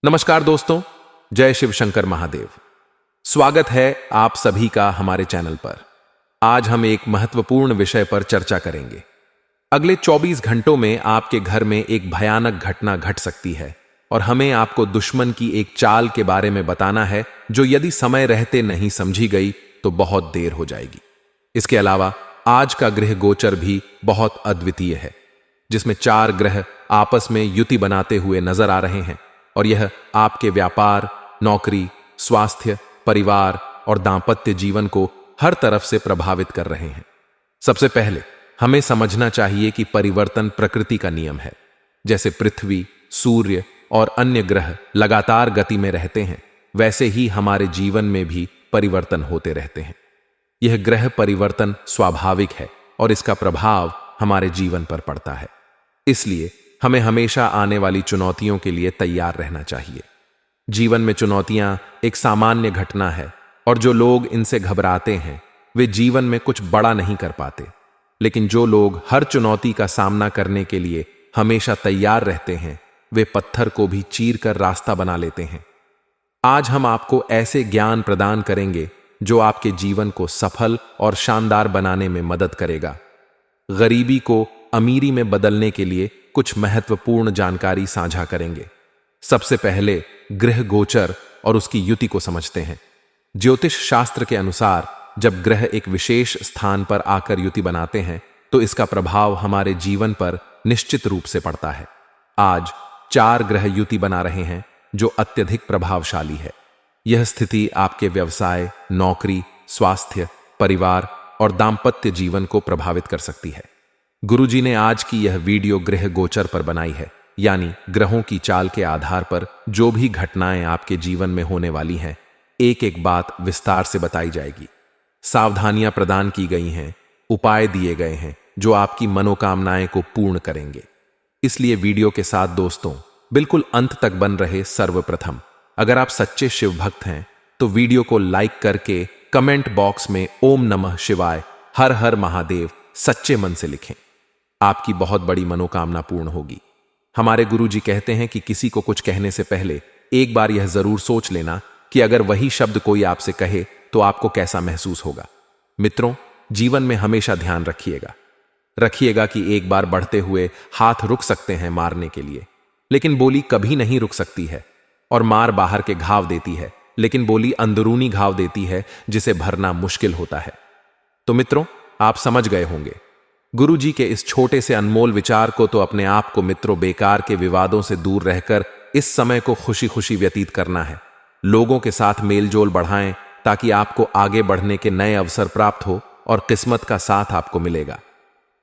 नमस्कार दोस्तों, जय शिव शंकर महादेव। स्वागत है आप सभी का हमारे चैनल पर। आज हम एक महत्वपूर्ण विषय पर चर्चा करेंगे। अगले 24 घंटों में आपके घर में एक भयानक घटना घट सकती है और हमें आपको दुश्मन की एक चाल के बारे में बताना है जो यदि समय रहते नहीं समझी गई तो बहुत देर हो जाएगी। इसके अलावा आज का ग्रह गोचर भी बहुत अद्वितीय है, जिसमें 4 ग्रह आपस में युति बनाते हुए नजर आ रहे हैं और यह आपके व्यापार, नौकरी, स्वास्थ्य, परिवार और दांपत्य जीवन को हर तरफ से प्रभावित कर रहे हैं। सबसे पहले हमें समझना चाहिए कि परिवर्तन प्रकृति का नियम है। जैसे पृथ्वी, सूर्य और अन्य ग्रह लगातार गति में रहते हैं, वैसे ही हमारे जीवन में भी परिवर्तन होते रहते हैं। यह ग्रह परिवर्तन स्वाभाविक है और इसका प्रभाव हमारे जीवन पर पड़ता है। इसलिए हमें हमेशा आने वाली चुनौतियों के लिए तैयार रहना चाहिए। जीवन में चुनौतियां एक सामान्य घटना है और जो लोग इनसे घबराते हैं वे जीवन में कुछ बड़ा नहीं कर पाते। लेकिन जो लोग हर चुनौती का सामना करने के लिए हमेशा तैयार रहते हैं, वे पत्थर को भी चीर कर रास्ता बना लेते हैं। आज हम आपको ऐसे ज्ञान प्रदान करेंगे जो आपके जीवन को सफल और शानदार बनाने में मदद करेगा। गरीबी को अमीरी में बदलने के लिए कुछ महत्वपूर्ण जानकारी साझा करेंगे। सबसे पहले ग्रह गोचर और उसकी युति को समझते हैं। ज्योतिष शास्त्र के अनुसार जब ग्रह एक विशेष स्थान पर आकर युति बनाते हैं तो इसका प्रभाव हमारे जीवन पर निश्चित रूप से पड़ता है। आज 4 ग्रह युति बना रहे हैं जो अत्यधिक प्रभावशाली है। यह स्थिति आपके व्यवसाय, नौकरी, स्वास्थ्य, परिवार और दांपत्य जीवन को प्रभावित कर सकती है। गुरुजी ने आज की यह वीडियो ग्रह गोचर पर बनाई है, यानी ग्रहों की चाल के आधार पर जो भी घटनाएं आपके जीवन में होने वाली हैं, एक एक बात विस्तार से बताई जाएगी। सावधानियां प्रदान की गई हैं, उपाय दिए गए हैं जो आपकी मनोकामनाएं को पूर्ण करेंगे। इसलिए वीडियो के साथ दोस्तों बिल्कुल अंत तक बन रहे। सर्वप्रथम, अगर आप सच्चे शिव भक्त हैं तो वीडियो को लाइक करके कमेंट बॉक्स में ओम नमः शिवाय, हर हर महादेव सच्चे मन से लिखें। आपकी बहुत बड़ी मनोकामना पूर्ण होगी। हमारे गुरुजी कहते हैं कि किसी को कुछ कहने से पहले एक बार यह जरूर सोच लेना कि अगर वही शब्द कोई आपसे कहे तो आपको कैसा महसूस होगा। मित्रों, जीवन में हमेशा ध्यान रखिएगा कि एक बार बढ़ते हुए हाथ रुक सकते हैं मारने के लिए, लेकिन बोली कभी नहीं रुक सकती है। और मार बाहर के घाव देती है, लेकिन बोली अंदरूनी घाव देती है जिसे भरना मुश्किल होता है। तो मित्रों, आप समझ गए होंगे। गुरुजी के इस छोटे से अनमोल विचार को तो अपने आप को मित्रों बेकार के विवादों से दूर रहकर इस समय को खुशी खुशी व्यतीत करना है। लोगों के साथ मेलजोल बढ़ाएं ताकि आपको आगे बढ़ने के नए अवसर प्राप्त हो और किस्मत का साथ आपको मिलेगा।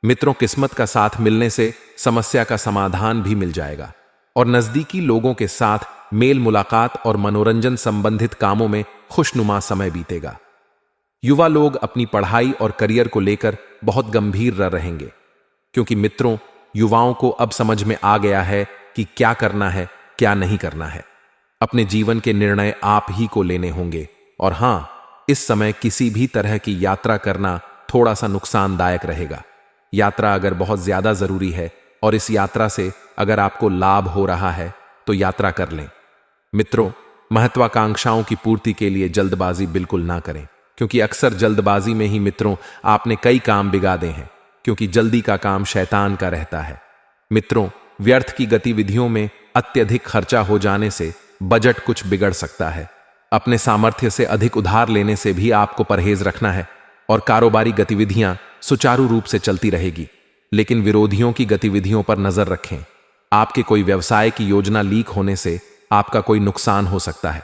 मित्रों, किस्मत का साथ मिलने से समस्या का समाधान भी मिल जाएगा और नजदीकी लोगों के साथ मेल मुलाकात और मनोरंजन संबंधित कामों में खुशनुमा समय बीतेगा। युवा लोग अपनी पढ़ाई और करियर को लेकर बहुत गंभीर रहेंगे, क्योंकि मित्रों युवाओं को अब समझ में आ गया है कि क्या करना है, क्या नहीं करना है। अपने जीवन के निर्णय आप ही को लेने होंगे। और हां, इस समय किसी भी तरह की यात्रा करना थोड़ा सा नुकसानदायक रहेगा। यात्रा अगर बहुत ज्यादा जरूरी है और इस यात्रा से अगर आपको लाभ हो रहा है तो यात्रा कर लें। मित्रों, महत्वाकांक्षाओं की पूर्ति के लिए जल्दबाजी बिल्कुल ना करें, क्योंकि अक्सर जल्दबाजी में ही मित्रों आपने कई काम बिगाड़े हैं, क्योंकि जल्दी का काम शैतान का रहता है। मित्रों, व्यर्थ की गतिविधियों में अत्यधिक खर्चा हो जाने से बजट कुछ बिगड़ सकता है। अपने सामर्थ्य से अधिक उधार लेने से भी आपको परहेज रखना है और कारोबारी गतिविधियां सुचारू रूप से चलती रहेगी। लेकिन विरोधियों की गतिविधियों पर नजर रखें। आपके कोई व्यवसाय की योजना लीक होने से आपका कोई नुकसान हो सकता है।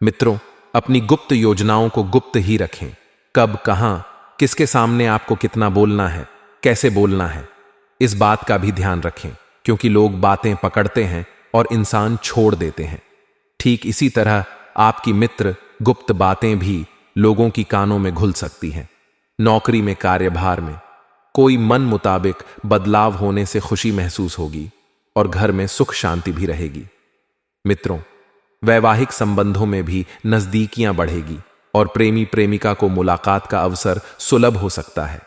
मित्रों, अपनी गुप्त योजनाओं को गुप्त ही रखें। कब, कहां, किसके सामने आपको कितना बोलना है, कैसे बोलना है, इस बात का भी ध्यान रखें, क्योंकि लोग बातें पकड़ते हैं और इंसान छोड़ देते हैं। ठीक इसी तरह आपकी मित्र गुप्त बातें भी लोगों की कानों में घुल सकती हैं। नौकरी में, कार्यभार में कोई मन मुताबिक बदलाव होने से खुशी महसूस होगी और घर में सुख शांति भी रहेगी। मित्रों, वैवाहिक संबंधों में भी नजदीकियां बढ़ेगी और प्रेमी प्रेमिका को मुलाकात का अवसर सुलभ हो सकता है।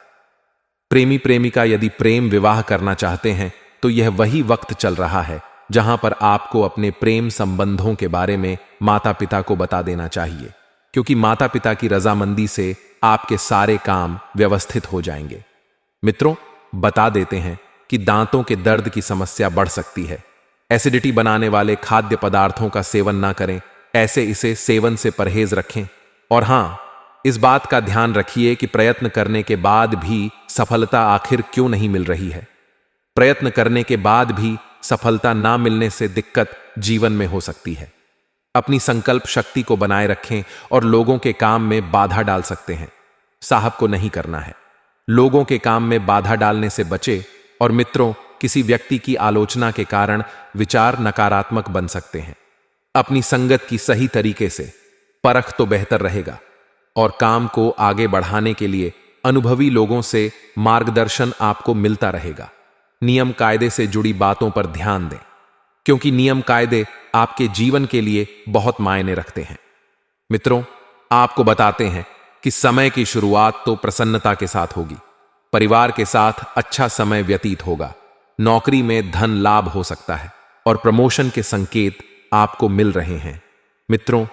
प्रेमी प्रेमिका यदि प्रेम विवाह करना चाहते हैं तो यह वही वक्त चल रहा है जहां पर आपको अपने प्रेम संबंधों के बारे में माता पिता को बता देना चाहिए, क्योंकि माता पिता की रजामंदी से आपके सारे काम व्यवस्थित हो जाएंगे। मित्रों, बता देते हैं कि दांतों के दर्द की समस्या बढ़ सकती है। एसिडिटी बनाने वाले खाद्य पदार्थों का सेवन ना करें, ऐसे इसे सेवन से परहेज रखें। और हां, इस बात का ध्यान रखिए कि प्रयत्न करने के बाद भी सफलता आखिर क्यों नहीं मिल रही है। प्रयत्न करने के बाद भी सफलता ना मिलने से दिक्कत जीवन में हो सकती है। अपनी संकल्प शक्ति को बनाए रखें और लोगों के काम में बाधा डाल सकते हैं, साहब को नहीं करना है। लोगों के काम में बाधा डालने से बचे। और मित्रों, किसी व्यक्ति की आलोचना के कारण विचार नकारात्मक बन सकते हैं। अपनी संगत की सही तरीके से परख तो बेहतर रहेगा, और काम को आगे बढ़ाने के लिए अनुभवी लोगों से मार्गदर्शन आपको मिलता रहेगा। नियम कायदे से जुड़ी बातों पर ध्यान दें, क्योंकि नियम कायदे आपके जीवन के लिए बहुत मायने रखते हैं। मित्रों, आपको बताते हैं कि समय की शुरुआत तो प्रसन्नता के साथ होगी। परिवार के साथ अच्छा समय व्यतीत होगा। नौकरी में धन लाभ हो सकता है और प्रमोशन के संकेत आपको मिल रहे हैं। मित्रों,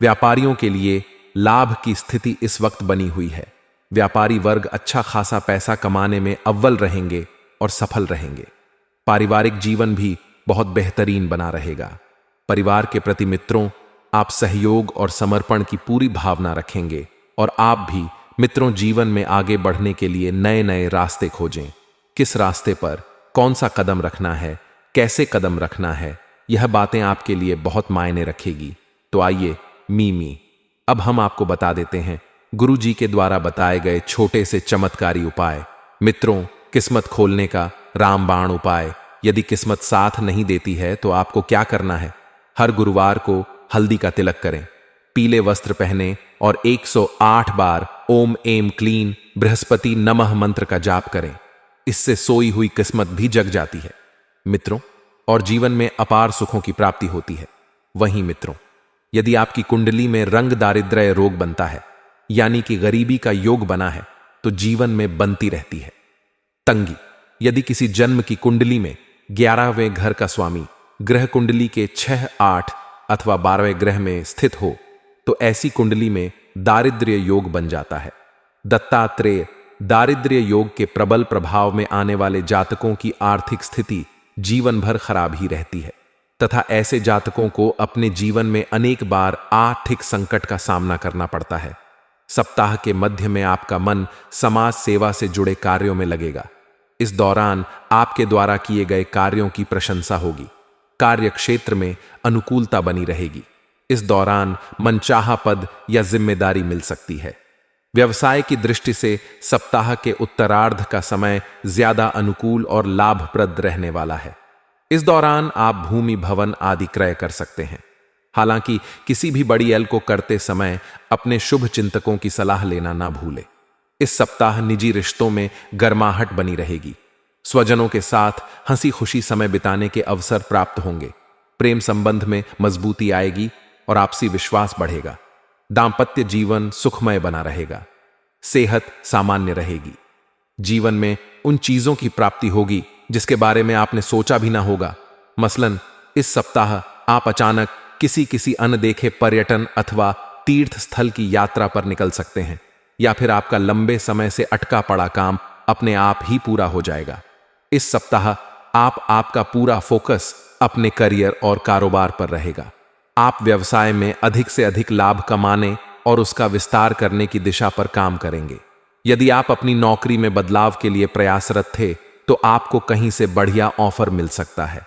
व्यापारियों के लिए लाभ की स्थिति इस वक्त बनी हुई है। व्यापारी वर्ग अच्छा खासा पैसा कमाने में अव्वल रहेंगे और सफल रहेंगे। पारिवारिक जीवन भी बहुत बेहतरीन बना रहेगा। परिवार के प्रति मित्रों, आप सहयोग और समर्पण की पूरी भावना रखेंगे, और आप भी मित्रों जीवन में आगे बढ़ने के लिए नए नए रास्ते खोजें। किस रास्ते पर कौन सा कदम रखना है, कैसे कदम रखना है, यह बातें आपके लिए बहुत मायने रखेगी। तो आइए मीमी, अब हम आपको बता देते हैं गुरु जी के द्वारा बताए गए छोटे से चमत्कारी उपाय। मित्रों, किस्मत खोलने का रामबाण उपाय। यदि किस्मत साथ नहीं देती है तो आपको क्या करना है? हर गुरुवार को हल्दी का तिलक करें, पीले वस्त्र पहने और 108 बार ओम एम क्लीन बृहस्पति नमः मंत्र का जाप करें। इससे सोई हुई किस्मत भी जग जाती है मित्रों, और जीवन में अपार सुखों की प्राप्ति होती है। वहीं मित्रों, यदि आपकी कुंडली में रंग दारिद्र्य रोग बनता है, यानी कि गरीबी का योग बना है, तो जीवन में बनती रहती है तंगी। यदि किसी जन्म की कुंडली में 11वें घर का स्वामी ग्रह कुंडली के 6, 8 अथवा 12वें ग्रह में स्थित हो, तो ऐसी कुंडली में दारिद्र्य योग बन जाता है। दत्तात्रेय दारिद्र्य योग के प्रबल प्रभाव में आने वाले जातकों की आर्थिक स्थिति जीवन भर खराब ही रहती है, तथा ऐसे जातकों को अपने जीवन में अनेक बार आर्थिक संकट का सामना करना पड़ता है। सप्ताह के मध्य में आपका मन समाज सेवा से जुड़े कार्यों में लगेगा। इस दौरान आपके द्वारा किए गए कार्यों की प्रशंसा होगी। कार्य क्षेत्र में अनुकूलता बनी रहेगी। इस दौरान मनचाहा पद या जिम्मेदारी मिल सकती है। व्यवसाय की दृष्टि से सप्ताह के उत्तरार्ध का समय ज्यादा अनुकूल और लाभप्रद रहने वाला है। इस दौरान आप भूमि भवन आदि क्रय कर सकते हैं। हालांकि किसी भी बड़ी एल को करते समय अपने शुभ चिंतकों की सलाह लेना ना भूले। इस सप्ताह निजी रिश्तों में गर्माहट बनी रहेगी। स्वजनों के साथ हंसी खुशी समय बिताने के अवसर प्राप्त होंगे। प्रेम संबंध में मजबूती आएगी और आपसी विश्वास बढ़ेगा। दांपत्य जीवन सुखमय बना रहेगा। सेहत सामान्य रहेगी। जीवन में उन चीजों की प्राप्ति होगी जिसके बारे में आपने सोचा भी ना होगा। मसलन इस सप्ताह आप अचानक किसी अनदेखे पर्यटन अथवा तीर्थ स्थल की यात्रा पर निकल सकते हैं, या फिर आपका लंबे समय से अटका पड़ा काम अपने आप ही पूरा हो जाएगा। इस सप्ताह आपका पूरा फोकस अपने करियर और कारोबार पर रहेगा। आप व्यवसाय में अधिक से अधिक लाभ कमाने और उसका विस्तार करने की दिशा पर काम करेंगे। यदि आप अपनी नौकरी में बदलाव के लिए प्रयासरत थे, तो आपको कहीं से बढ़िया ऑफर मिल सकता है।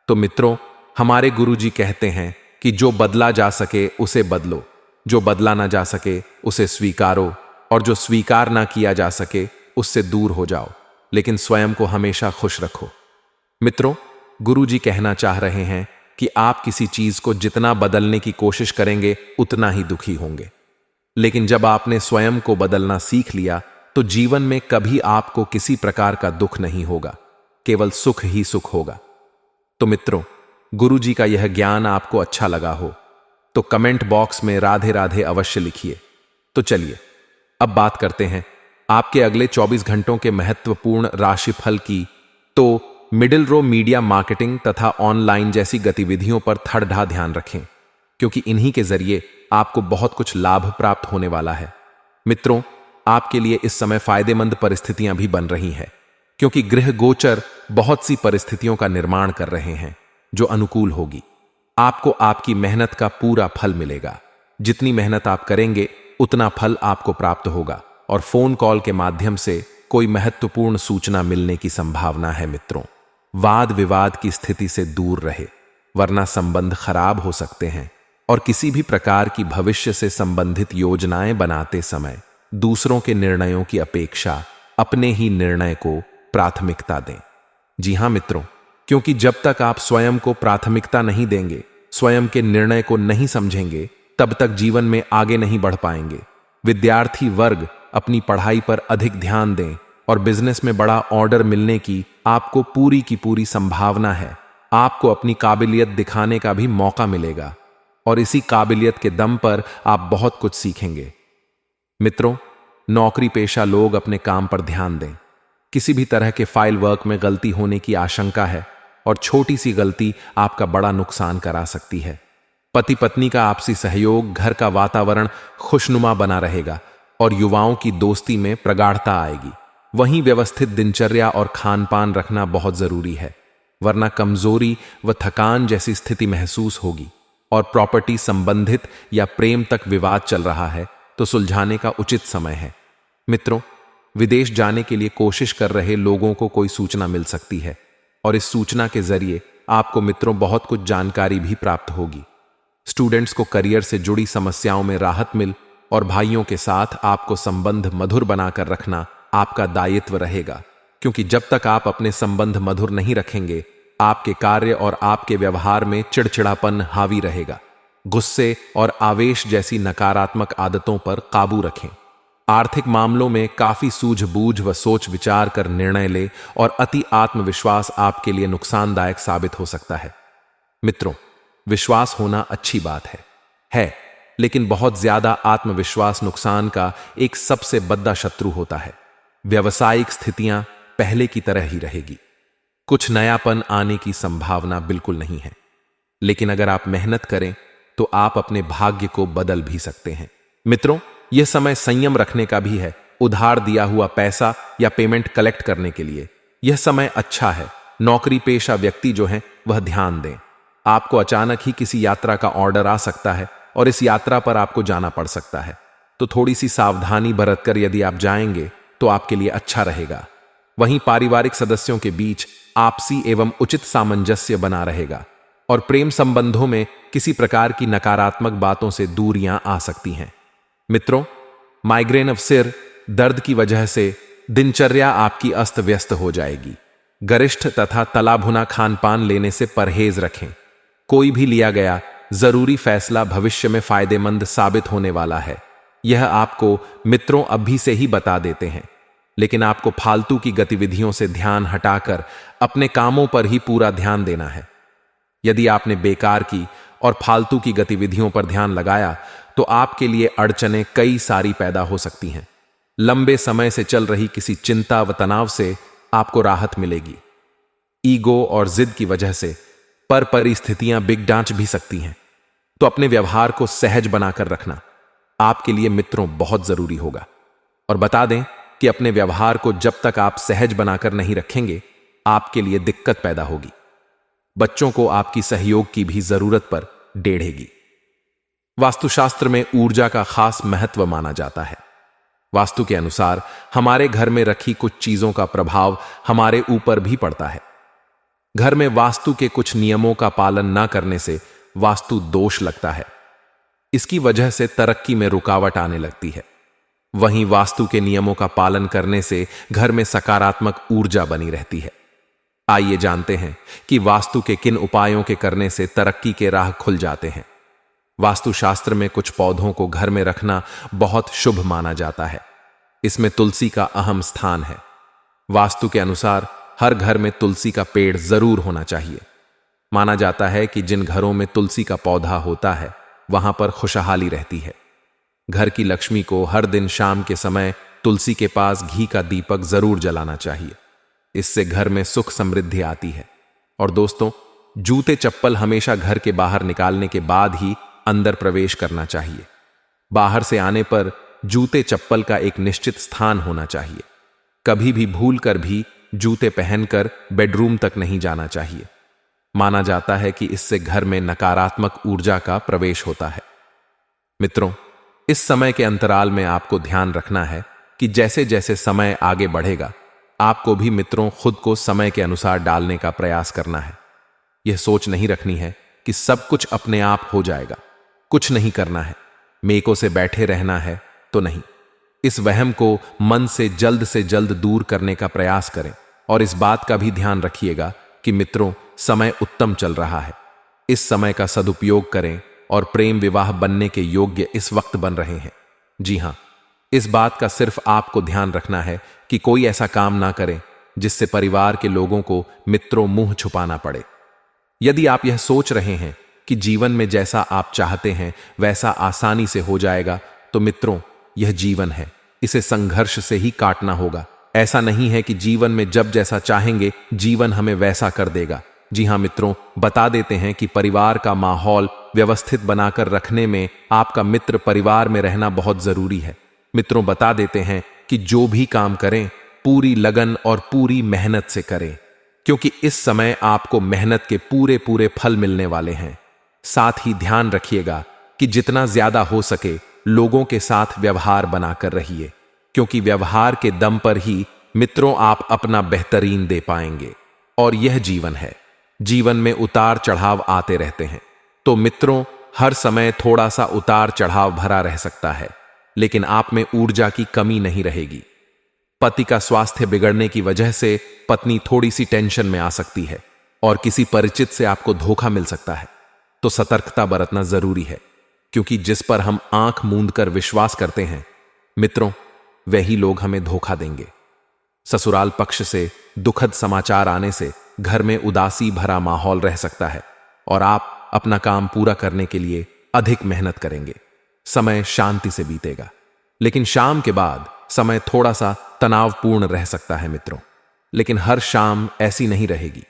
तो मित्रों, हमारे गुरुजी कहते हैं कि जो बदला जा सके उसे बदलो, जो बदला ना जा सके उसे स्वीकारो, और जो स्वीकार ना किया जा सके उससे दूर हो जाओ, लेकिन स्वयं को हमेशा खुश रखो। मित्रों, गुरुजी कहना चाह रहे हैं कि आप किसी चीज को जितना बदलने की कोशिश करेंगे उतना ही दुखी होंगे, लेकिन जब आपने स्वयं को बदलना सीख लिया तो जीवन में कभी आपको किसी प्रकार का दुख नहीं होगा, केवल सुख ही सुख होगा। तो मित्रों, गुरुजी का यह ज्ञान आपको अच्छा लगा हो तो कमेंट बॉक्स में राधे राधे अवश्य लिखिए। तो चलिए अब बात करते हैं आपके अगले 24 घंटों के महत्वपूर्ण राशिफल की। तो मिडिल रो मीडिया मार्केटिंग तथा ऑनलाइन जैसी गतिविधियों पर थरथार ध्यान रखें, क्योंकि इन्हीं के जरिए आपको बहुत कुछ लाभ प्राप्त होने वाला है। मित्रों, आपके लिए इस समय फायदेमंद परिस्थितियां भी बन रही हैं, क्योंकि गृह गोचर बहुत सी परिस्थितियों का निर्माण कर रहे हैं जो अनुकूल होगी। आपको आपकी मेहनत का पूरा फल मिलेगा। जितनी मेहनत आप करेंगे उतना फल आपको प्राप्त होगा, और फोन कॉल के माध्यम से कोई महत्वपूर्ण सूचना मिलने की संभावना है। मित्रों, वाद विवाद की स्थिति से दूर रहे, वरना संबंध खराब हो सकते हैं। और किसी भी प्रकार की भविष्य से संबंधित योजनाएं बनाते समय दूसरों के निर्णयों की अपेक्षा अपने ही निर्णय को प्राथमिकता दें। जी हां मित्रों, क्योंकि जब तक आप स्वयं को प्राथमिकता नहीं देंगे, स्वयं के निर्णय को नहीं समझेंगे, तब तक जीवन में आगे नहीं बढ़ पाएंगे। विद्यार्थी वर्ग अपनी पढ़ाई पर अधिक ध्यान दें, और बिजनेस में बड़ा ऑर्डर मिलने की आपको पूरी की पूरी संभावना है। आपको अपनी काबिलियत दिखाने का भी मौका मिलेगा, और इसी काबिलियत के दम पर आप बहुत कुछ सीखेंगे। मित्रों, नौकरी पेशा लोग अपने काम पर ध्यान दें। किसी भी तरह के फाइल वर्क में गलती होने की आशंका है, और छोटी सी गलती आपका बड़ा नुकसान करा सकती है। पति पत्नी का आपसी सहयोग, घर का वातावरण खुशनुमा बना रहेगा, और युवाओं की दोस्ती में प्रगाढ़ता आएगी। वहीं व्यवस्थित दिनचर्या और खान पान रखना बहुत जरूरी है, वरना कमजोरी व थकान जैसी स्थिति महसूस होगी। और प्रॉपर्टी संबंधित या प्रेम तक विवाद चल रहा है तो सुलझाने का उचित समय है। मित्रों, विदेश जाने के लिए कोशिश कर रहे लोगों को कोई सूचना मिल सकती है, और इस सूचना के जरिए आपको मित्रों बहुत कुछ जानकारी भी प्राप्त होगी। स्टूडेंट्स को करियर से जुड़ी समस्याओं में राहत मिल, और भाइयों के साथ आपको संबंध मधुर बनाकर रखना आपका दायित्व रहेगा, क्योंकि जब तक आप अपने संबंध मधुर नहीं रखेंगे, आपके कार्य और आपके व्यवहार में चिड़चिड़ापन हावी रहेगा। गुस्से और आवेश जैसी नकारात्मक आदतों पर काबू रखें। आर्थिक मामलों में काफी सूझबूझ व सोच विचार कर निर्णय ले, और अति आत्मविश्वास आपके लिए नुकसानदायक साबित हो सकता है। मित्रों, विश्वास होना अच्छी बात है, लेकिन बहुत ज्यादा आत्मविश्वास नुकसान का एक सबसे बड़ा शत्रु होता है। व्यावसायिक स्थितियां पहले की तरह ही रहेगी। कुछ नयापन आने की संभावना बिल्कुल नहीं है, लेकिन अगर आप मेहनत करें तो आप अपने भाग्य को बदल भी सकते हैं। मित्रों, यह समय संयम रखने का भी है। उधार दिया हुआ पैसा या पेमेंट कलेक्ट करने के लिए यह समय अच्छा है। नौकरी पेशा व्यक्ति जो हैं वह ध्यान दें। आपको अचानक ही किसी यात्रा का ऑर्डर आ सकता है, और इस यात्रा पर आपको जाना पड़ सकता है, तो थोड़ी सी सावधानी बरतकर यदि आप जाएंगे तो आपके लिए अच्छा रहेगा। वहीं पारिवारिक सदस्यों के बीच आपसी एवं उचित सामंजस्य बना रहेगा, और प्रेम संबंधों में किसी प्रकार की नकारात्मक बातों से दूरियां आ सकती हैं। मित्रों, माइग्रेन ऑफ सिर दर्द की वजह से दिनचर्या आपकी अस्त व्यस्त हो जाएगी। गरिष्ठ तथा तला भुना खान पान लेने से परहेज रखें। कोई भी लिया गया जरूरी फैसला भविष्य में फायदेमंद साबित होने वाला है। यह आपको मित्रों अभी से ही बता देते हैं, लेकिन आपको फालतू की गतिविधियों से ध्यान हटाकर अपने कामों पर ही पूरा ध्यान देना है। यदि आपने बेकार की और फालतू की गतिविधियों पर ध्यान लगाया तो आपके लिए अड़चनें कई सारी पैदा हो सकती हैं। लंबे समय से चल रही किसी चिंता व तनाव से आपको राहत मिलेगी। ईगो और जिद की वजह से परिस्थितियां बिग डांच भी सकती हैं, तो अपने व्यवहार को सहज बनाकर रखना आपके लिए मित्रों बहुत जरूरी होगा। और बता दें कि अपने व्यवहार को जब तक आप सहज बनाकर नहीं रखेंगे, आपके लिए दिक्कत पैदा होगी। बच्चों को आपकी सहयोग की भी जरूरत पर डेढ़ेगी। वास्तुशास्त्र में ऊर्जा का खास महत्व माना जाता है। वास्तु के अनुसार हमारे घर में रखी कुछ चीजों का प्रभाव हमारे ऊपर भी पड़ता है। घर में वास्तु के कुछ नियमों का पालन न करने से वास्तु दोष लगता है। इसकी वजह से तरक्की में रुकावट आने लगती है। वहीं वास्तु के नियमों का पालन करने से घर में सकारात्मक ऊर्जा बनी रहती है। आइए जानते हैं कि वास्तु के किन उपायों के करने से तरक्की के राह खुल जाते हैं। वास्तुशास्त्र में कुछ पौधों को घर में रखना बहुत शुभ माना जाता है। इसमें तुलसी का अहम स्थान है। वास्तु के अनुसार हर घर में तुलसी का पेड़ जरूर होना चाहिए। माना जाता है कि जिन घरों में तुलसी का पौधा होता है वहां पर खुशहाली रहती है। घर की लक्ष्मी को हर दिन शाम के समय तुलसी के पास घी का दीपक जरूर जलाना चाहिए। इससे घर में सुख समृद्धि आती है। और दोस्तों, जूते चप्पल हमेशा घर के बाहर निकालने के बाद ही अंदर प्रवेश करना चाहिए। बाहर से आने पर जूते चप्पल का एक निश्चित स्थान होना चाहिए। कभी भी भूल कर भी जूते पहनकर बेडरूम तक नहीं जाना चाहिए। माना जाता है कि इससे घर में नकारात्मक ऊर्जा का प्रवेश होता है। मित्रों, इस समय के अंतराल में आपको ध्यान रखना है कि जैसे जैसे समय आगे बढ़ेगा, आपको भी मित्रों खुद को समय के अनुसार डालने का प्रयास करना है। यह सोच नहीं रखनी है कि सब कुछ अपने आप हो जाएगा, कुछ नहीं करना है, मेको से बैठे रहना है, तो नहीं। इस वहम को मन से जल्द दूर करने का प्रयास करें और इस बात का भी ध्यान रखिएगा कि मित्रों, समय उत्तम चल रहा है। इस समय का सदुपयोग करें और प्रेम विवाह बनने के योग्य इस वक्त बन रहे हैं। जी हां, इस बात का सिर्फ आपको ध्यान रखना है कि कोई ऐसा काम ना करें जिससे परिवार के लोगों को मित्रों मुंह छुपाना पड़े। यदि आप यह सोच रहे हैं कि जीवन में जैसा आप चाहते हैं वैसा आसानी से हो जाएगा, तो मित्रों, यह जीवन है, इसे संघर्ष से ही काटना होगा। ऐसा नहीं है कि जीवन में जब जैसा चाहेंगे जीवन हमें वैसा कर देगा। जी हां मित्रों, बता देते हैं कि परिवार का माहौल व्यवस्थित बनाकर रखने में आपका मित्र परिवार में रहना बहुत जरूरी है। मित्रों, बता देते हैं कि जो भी काम करें पूरी लगन और पूरी मेहनत से करें, क्योंकि इस समय आपको मेहनत के पूरे पूरे फल मिलने वाले हैं। साथ ही ध्यान रखिएगा कि जितना ज्यादा हो सके लोगों के साथ व्यवहार बनाकर रहिए, क्योंकि व्यवहार के दम पर ही मित्रों आप अपना बेहतरीन दे पाएंगे। और यह जीवन है, जीवन में उतार चढ़ाव आते रहते हैं। तो मित्रों, हर समय थोड़ा सा उतार चढ़ाव भरा रह सकता है, लेकिन आप में ऊर्जा की कमी नहीं रहेगी। पति का स्वास्थ्य बिगड़ने की वजह से पत्नी थोड़ी सी टेंशन में आ सकती है और किसी परिचित से आपको धोखा मिल सकता है। तो सतर्कता बरतना जरूरी है, क्योंकि जिस पर हम आंख मूंद कर विश्वास करते हैं मित्रों, वही लोग हमें धोखा देंगे। ससुराल पक्ष से दुखद समाचार आने से घर में उदासी भरा माहौल रह सकता है और आप अपना काम पूरा करने के लिए अधिक मेहनत करेंगे। समय शांति से बीतेगा, लेकिन शाम के बाद समय थोड़ा सा तनावपूर्ण रह सकता है मित्रों। लेकिन हर शाम ऐसी नहीं रहेगी।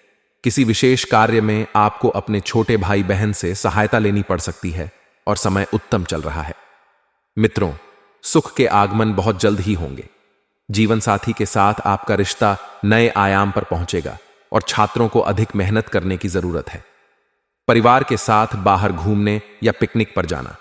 किसी विशेष कार्य में आपको अपने छोटे भाई बहन से सहायता लेनी पड़ सकती है और समय उत्तम चल रहा है। मित्रों, सुख के आगमन बहुत जल्द ही होंगे। जीवन साथी के साथ आपका रिश्ता नए आयाम पर पहुंचेगा और छात्रों को अधिक मेहनत करने की जरूरत है। परिवार के साथ बाहर घूमने या पिकनिक पर जाना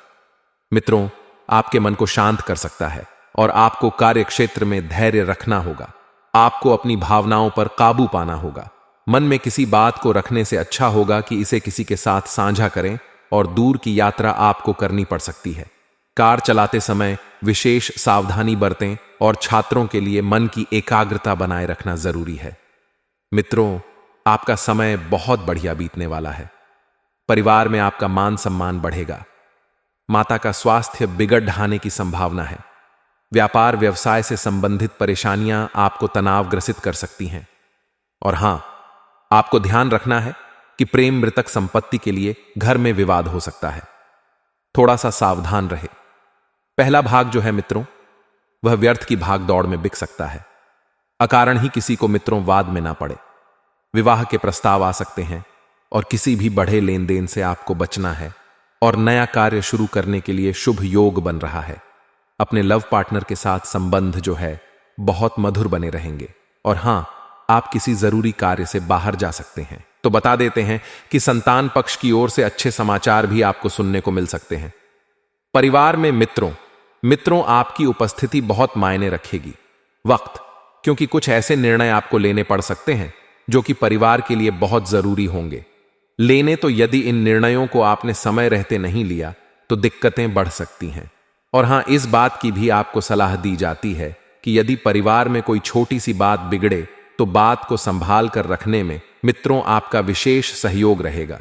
मित्रों आपके मन को शांत कर सकता है और आपको कार्य क्षेत्र में धैर्य रखना होगा। आपको अपनी भावनाओं पर काबू पाना होगा। मन में किसी बात को रखने से अच्छा होगा कि इसे किसी के साथ साझा करें और दूर की यात्रा आपको करनी पड़ सकती है। कार चलाते समय विशेष सावधानी बरतें और छात्रों के लिए मन की एकाग्रता बनाए रखना जरूरी है। मित्रों, आपका समय बहुत बढ़िया बीतने वाला है। परिवार में आपका मान सम्मान बढ़ेगा। माता का स्वास्थ्य बिगड़ ढाने की संभावना है। व्यापार व्यवसाय से संबंधित परेशानियां आपको तनावग्रसित कर सकती हैं। और हां, आपको ध्यान रखना है कि प्रेम मृतक संपत्ति के लिए घर में विवाद हो सकता है। थोड़ा सा सावधान रहे। पहला भाग जो है मित्रों, वह व्यर्थ की भाग दौड़ में बिक सकता है। अकारण ही किसी को मित्रों वाद में ना पड़े। विवाह के प्रस्ताव आ सकते हैं और किसी भी बढ़े लेन देन से आपको बचना है और नया कार्य शुरू करने के लिए शुभ योग बन रहा है। अपने लव पार्टनर के साथ संबंध जो है बहुत मधुर बने रहेंगे। और हां, आप किसी जरूरी कार्य से बाहर जा सकते हैं। तो बता देते हैं कि संतान पक्ष की ओर से अच्छे समाचार भी आपको सुनने को मिल सकते हैं। परिवार में मित्रों आपकी उपस्थिति बहुत मायने रखेगी। वक्त, क्योंकि कुछ ऐसे निर्णय आपको लेने पड़ सकते हैं जो कि परिवार के लिए बहुत जरूरी होंगे। लेने तो यदि इन निर्णयों को आपने समय रहते नहीं लिया तो दिक्कतें बढ़ सकती हैं। और हां, इस बात की भी आपको सलाह दी जाती है कि यदि परिवार में कोई छोटी सी बात बिगड़े तो बात को संभाल कर रखने में मित्रों आपका विशेष सहयोग रहेगा।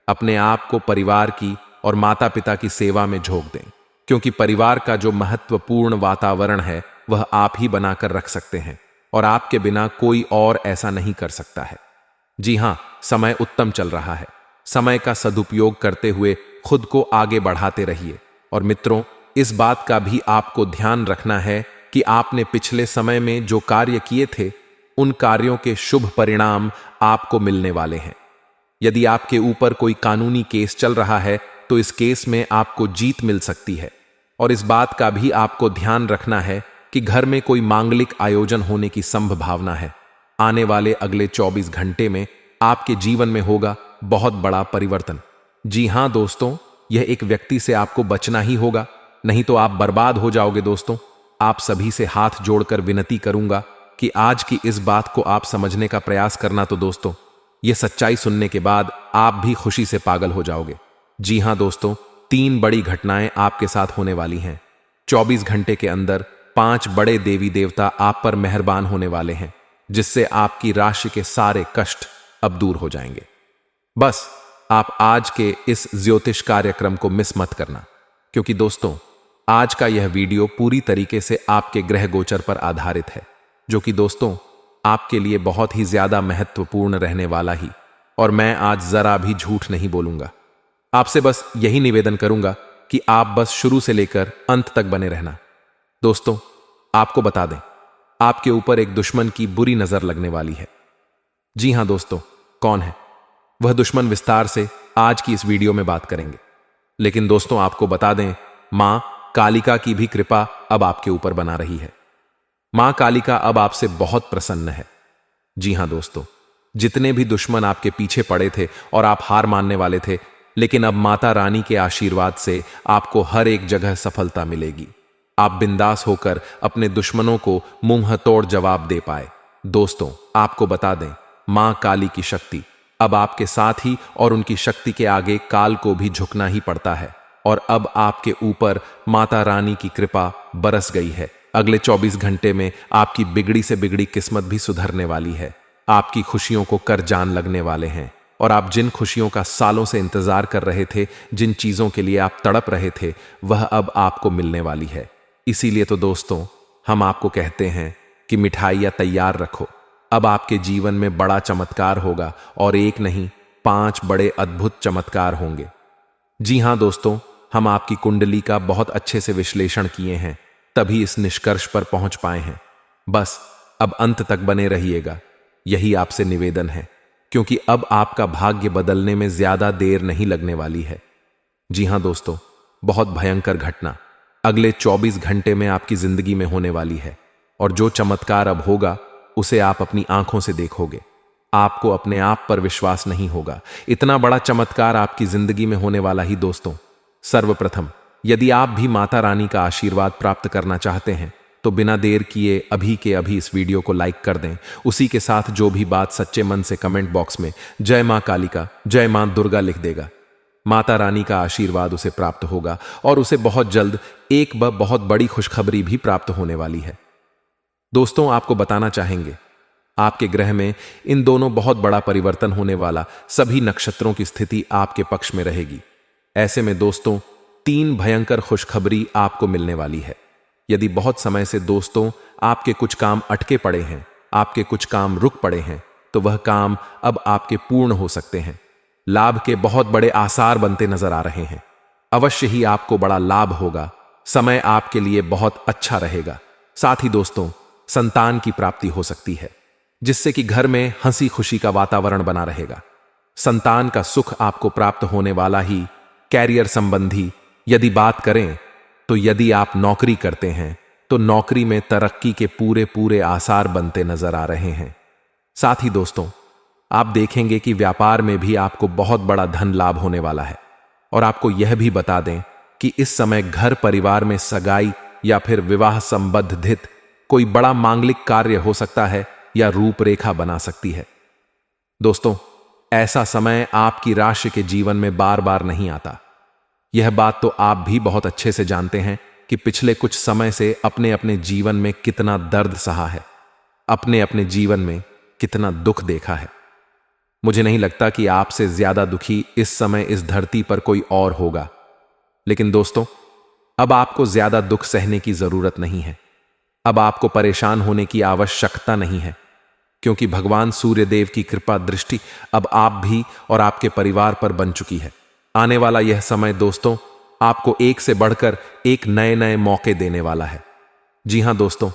अपने आप को परिवार की और माता पिता की सेवा में झोंक दें, क्योंकि परिवार का जो महत्वपूर्ण वातावरण है वह आप ही बनाकर रख सकते हैं और आपके बिना कोई और ऐसा नहीं कर सकता है। जी हां, समय उत्तम चल रहा है। समय का सदुपयोग करते हुए खुद को आगे बढ़ाते रहिए। और मित्रों, इस बात का भी आपको ध्यान रखना है कि आपने पिछले समय में जो कार्य किए थे उन कार्यों के शुभ परिणाम आपको मिलने वाले हैं। यदि आपके ऊपर कोई कानूनी केस चल रहा है तो इस केस में आपको जीत मिल सकती है। और इस बात का भी आपको ध्यान रखना है कि घर में कोई मांगलिक आयोजन होने की संभावना है। आने वाले अगले 24 घंटे में आपके जीवन में होगा बहुत बड़ा परिवर्तन। जी हां दोस्तों, यह एक व्यक्ति से आपको बचना ही होगा, नहीं तो आप बर्बाद हो जाओगे। दोस्तों, आप सभी से हाथ जोड़कर विनती करूंगा कि आज की इस बात को आप समझने का प्रयास करना। तो दोस्तों, यह सच्चाई सुनने के बाद आप भी खुशी से पागल हो जाओगे। जी हां दोस्तों, 3 बड़ी घटनाएं आपके साथ होने वाली हैं। 24 घंटे के अंदर 5 बड़े देवी देवता आप पर मेहरबान होने वाले हैं, जिससे आपकी राशि के सारे कष्ट अब दूर हो जाएंगे। बस आप आज के इस ज्योतिष कार्यक्रम को मिस मत करना, क्योंकि दोस्तों, आज का यह वीडियो पूरी तरीके से आपके ग्रह गोचर पर आधारित है, जो कि दोस्तों आपके लिए बहुत ही ज्यादा महत्वपूर्ण रहने वाला ही। और मैं आज जरा भी झूठ नहीं बोलूंगा। आपसे बस यही निवेदन करूंगा कि आप बस शुरू से लेकर अंत तक बने रहना। दोस्तों, आपको बता दें, आपके ऊपर एक दुश्मन की बुरी नजर लगने वाली है। जी हां दोस्तों, कौन है वह दुश्मन, विस्तार से आज की इस वीडियो में बात करेंगे। लेकिन दोस्तों, आपको बता दें, मां कालिका की भी कृपा अब आपके ऊपर बना रही है। मां कालिका अब आपसे बहुत प्रसन्न है। जी हां दोस्तों, जितने भी दुश्मन आपके पीछे पड़े थे और आप हार मानने वाले थे, लेकिन अब माता रानी के आशीर्वाद से आपको हर एक जगह सफलता मिलेगी। आप बिंदास होकर अपने दुश्मनों को मुंह तोड़ जवाब दे पाए। दोस्तों, आपको बता दें, मां काली की शक्ति अब आपके साथ ही, और उनकी शक्ति के आगे काल को भी झुकना ही पड़ता है। और अब आपके ऊपर माता रानी की कृपा बरस गई है। अगले 24 घंटे में आपकी बिगड़ी से बिगड़ी किस्मत भी सुधरने वाली है। आपकी खुशियों को कर जान लगने वाले हैं, और आप जिन खुशियों का सालों से इंतजार कर रहे थे, जिन चीजों के लिए आप तड़प रहे थे, वह अब आपको मिलने वाली है। इसीलिए तो दोस्तों, हम आपको कहते हैं कि मिठाइयां तैयार रखो। अब आपके जीवन में बड़ा चमत्कार होगा, और एक नहीं 5 बड़े अद्भुत चमत्कार होंगे। जी हां दोस्तों, हम आपकी कुंडली का बहुत अच्छे से विश्लेषण किए हैं, तभी इस निष्कर्ष पर पहुंच पाए हैं। बस अब अंत तक बने रहिएगा, यही आपसे निवेदन है, क्योंकि अब आपका भाग्य बदलने में ज्यादा देर नहीं लगने वाली है। जी हां दोस्तों, बहुत भयंकर घटना अगले 24 घंटे में आपकी जिंदगी में होने वाली है, और जो चमत्कार अब होगा उसे आप अपनी आंखों से देखोगे। आपको अपने आप पर विश्वास नहीं होगा, इतना बड़ा चमत्कार आपकी जिंदगी में होने वाला ही। दोस्तों, सर्वप्रथम, यदि आप भी माता रानी का आशीर्वाद प्राप्त करना चाहते हैं तो बिना देर किए अभी के अभी इस वीडियो को लाइक कर दें। उसी के साथ जो भी बात सच्चे मन से कमेंट बॉक्स में जय मां कालिका, जय मां दुर्गा लिख देगा। माता रानी का आशीर्वाद उसे प्राप्त होगा, और उसे बहुत जल्द एक बहुत बड़ी खुशखबरी भी प्राप्त होने वाली है। दोस्तों, आपको बताना चाहेंगे, आपके ग्रह में इन दोनों बहुत बड़ा परिवर्तन होने वाला, सभी नक्षत्रों की स्थिति आपके पक्ष में रहेगी। ऐसे में दोस्तों, 3 भयंकर खुशखबरी आपको मिलने वाली है। यदि बहुत समय से दोस्तों आपके कुछ काम अटके पड़े हैं, आपके कुछ काम रुक पड़े हैं, तो वह काम अब आपके पूर्ण हो सकते हैं। लाभ के बहुत बड़े आसार बनते नजर आ रहे हैं। अवश्य ही आपको बड़ा लाभ होगा। समय आपके लिए बहुत अच्छा रहेगा। साथ ही दोस्तों, संतान की प्राप्ति हो सकती है, जिससे कि घर में हंसी खुशी का वातावरण बना रहेगा। संतान का सुख आपको प्राप्त होने वाला ही। कैरियर संबंधी यदि बात करें तो यदि आप नौकरी करते हैं तो नौकरी में तरक्की के पूरे पूरे आसार बनते नजर आ रहे हैं। साथ ही दोस्तों, आप देखेंगे कि व्यापार में भी आपको बहुत बड़ा धन लाभ होने वाला है। और आपको यह भी बता दें कि इस समय घर परिवार में सगाई या फिर विवाह संबंधित कोई बड़ा मांगलिक कार्य हो सकता है या रूपरेखा बना सकती है। दोस्तों, ऐसा समय आपकी राशि के जीवन में बार बार नहीं आता। यह बात तो आप भी बहुत अच्छे से जानते हैं कि पिछले कुछ समय से अपने अपने जीवन में कितना दर्द सहा है, अपने अपने जीवन में कितना दुख देखा है। मुझे नहीं लगता कि आपसे ज्यादा दुखी इस समय इस धरती पर कोई और होगा। लेकिन दोस्तों, अब आपको ज्यादा दुख सहने की जरूरत नहीं है। अब आपको परेशान होने की आवश्यकता नहीं है, क्योंकि भगवान सूर्यदेव की कृपा दृष्टि अब आप भी और आपके परिवार पर बन चुकी है। आने वाला यह समय दोस्तों आपको एक से बढ़कर एक नए नए मौके देने वाला है। जी हां दोस्तों,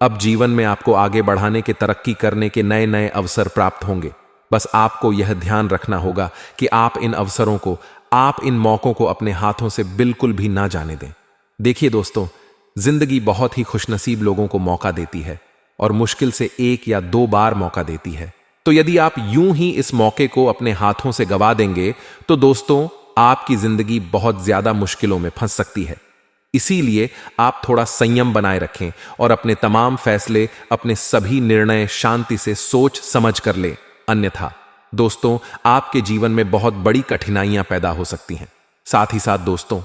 अब जीवन में आपको आगे बढ़ाने के, तरक्की करने के नए नए अवसर प्राप्त होंगे। बस आपको यह ध्यान रखना होगा कि आप इन अवसरों को, आप इन मौकों को अपने हाथों से बिल्कुल भी ना जाने दें। देखिए दोस्तों, जिंदगी बहुत ही खुशनसीब लोगों को मौका देती है और मुश्किल से 1 या 2 बार मौका देती है। तो यदि आप यूं ही इस मौके को अपने हाथों से गवा देंगे तो दोस्तों, आपकी जिंदगी बहुत ज्यादा मुश्किलों में फंस सकती है। इसीलिए आप थोड़ा संयम बनाए रखें और अपने तमाम फैसले, अपने सभी निर्णय शांति से सोच समझ कर लें। अन्यथा दोस्तों, आपके जीवन में बहुत बड़ी कठिनाइयां पैदा हो सकती हैं। साथ ही साथ दोस्तों,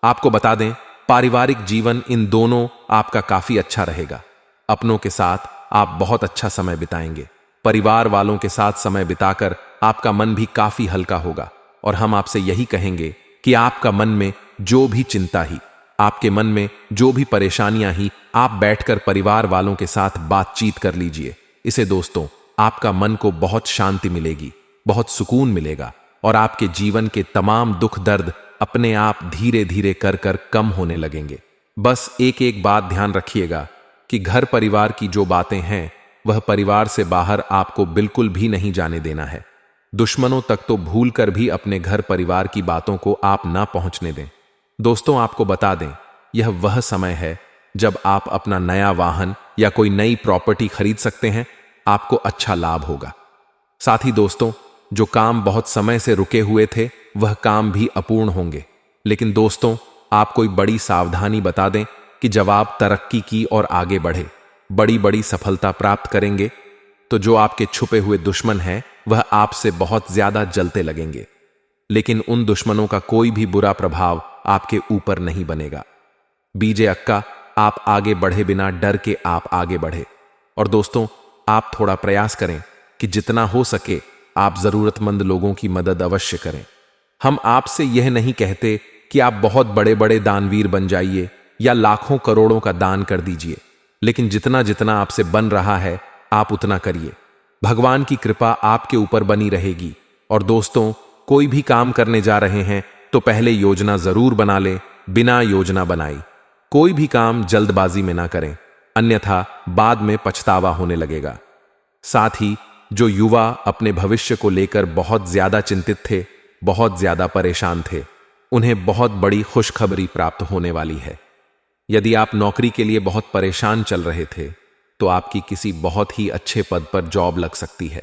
आपको बता दें, पारिवारिक जीवन इन दोनों आपका काफी अच्छा रहेगा। अपनों के साथ आप बहुत अच्छा समय बिताएंगे। परिवार वालों के साथ समय बिताकर आपका मन भी काफी हल्का होगा। और हम आपसे यही कहेंगे कि आपका मन में जो भी चिंता ही, आपके मन में जो भी परेशानियां ही, आप बैठकर परिवार वालों के साथ बातचीत कर लीजिए। इसे दोस्तों, आपका मन को बहुत शांति मिलेगी, बहुत सुकून मिलेगा और आपके जीवन के तमाम दुख दर्द अपने आप धीरे धीरे कर कर कम होने लगेंगे। बस एक एक बात ध्यान रखिएगा कि घर परिवार की जो बातें हैं वह परिवार से बाहर आपको बिल्कुल भी नहीं जाने देना है। दुश्मनों तक तो भूलकर भी अपने घर परिवार की बातों को आप ना पहुंचने दें। दोस्तों, आपको बता दें, यह वह समय है जब आप अपना नया वाहन या कोई नई प्रॉपर्टी खरीद सकते हैं। आपको अच्छा लाभ होगा। साथ ही दोस्तों, जो काम बहुत समय से रुके हुए थे वह काम भी अपूर्ण होंगे। लेकिन दोस्तों, आप कोई बड़ी सावधानी बता दें कि जब आप तरक्की की और आगे बढ़े, बड़ी बड़ी सफलता प्राप्त करेंगे, तो जो आपके छुपे हुए दुश्मन हैं वह आपसे बहुत ज्यादा जलते लगेंगे। लेकिन उन दुश्मनों का कोई भी बुरा प्रभाव आपके ऊपर नहीं बनेगा। बीजे अक्का, आप आगे बढ़े बिना डर के आप आगे बढ़े। और दोस्तों, आप थोड़ा प्रयास करें कि जितना हो सके आप जरूरतमंद लोगों की मदद अवश्य करें। हम आपसे यह नहीं कहते कि आप बहुत बड़े बड़े दानवीर बन जाइए या लाखों करोड़ों का दान कर दीजिए, लेकिन जितना जितना आपसे बन रहा है आप उतना करिए। भगवान की कृपा आपके ऊपर बनी रहेगी। और दोस्तों, कोई भी काम करने जा रहे हैं तो पहले योजना जरूर बना लें। बिना योजना बनाई कोई भी काम जल्दबाजी में ना करें, अन्यथा बाद में पछतावा होने लगेगा। साथ ही जो युवा अपने भविष्य को लेकर बहुत ज्यादा चिंतित थे, बहुत ज्यादा परेशान थे, उन्हें बहुत बड़ी खुशखबरी प्राप्त होने वाली है। यदि आप नौकरी के लिए बहुत परेशान चल रहे थे तो आपकी किसी बहुत ही अच्छे पद पर जॉब लग सकती है।